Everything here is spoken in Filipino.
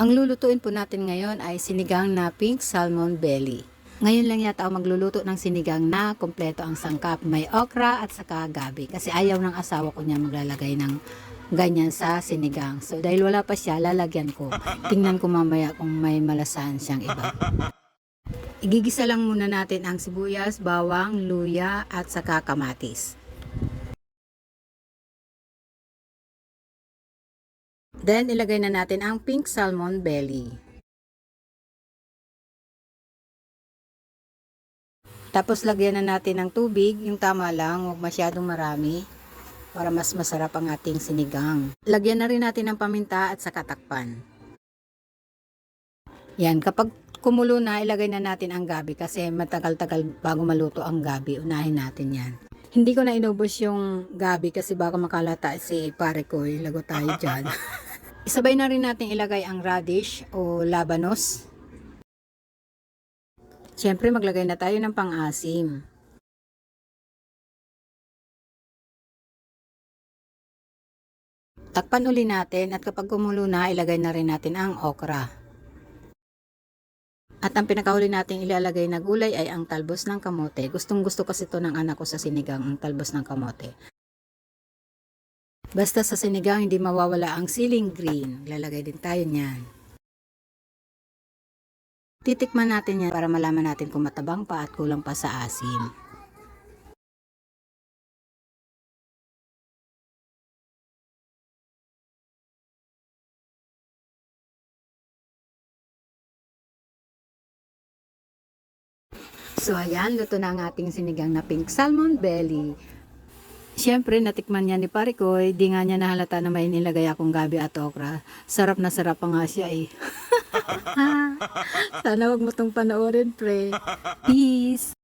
Ang lulutuin po natin ngayon ay sinigang na pink salmon belly. Ngayon lang yata ako magluluto ng sinigang na kompleto ang sangkap. May okra at saka gabi. Kasi ayaw ng asawa ko niya maglalagay ng ganyan sa sinigang. So dahil wala pa siya, lalagyan ko. Tingnan ko mamaya kung may malasahan siyang iba. Igigisa lang muna natin ang sibuyas, bawang, luya at saka kamatis. Then ilagay na natin ang pink salmon belly. Tapos lagyan na natin ng tubig, yung tama lang, huwag masyadong marami para mas masarap ang ating sinigang. Lagyan na rin natin ng paminta at saka takpan. Yan, kapag kumulo na, ilagay na natin ang gabi kasi matagal-tagal bago maluto ang gabi. Unahin natin yan. Hindi ko na inubos yung gabi kasi baka makalata si pare ko, ilago tayo dyan. Isabay na rin natin ilagay ang radish o labanos. Siyempre maglagay na tayo ng pang-asim. Takpan uli natin at kapag kumulo na, ilagay na rin natin ang okra. At ang pinakahuli natin ilalagay na gulay ay ang talbos ng kamote. Gustong gusto kasi ito ng anak ko sa sinigang, ang talbos ng kamote. Basta sa sinigang hindi mawawala ang siling green. Lalagay din tayo niyan. Titikman natin yan para malaman natin kung matabang pa at kulang pa sa asim. So ayan, luto na ang ating sinigang na pink salmon belly. Siyempre, natikman niya ni pare ko, di nga niya nahalata na may nilagay akong gabi at okra. Sarap na sarap pa nga siya eh. Sana wag mo tong panoorin, pre. Peace!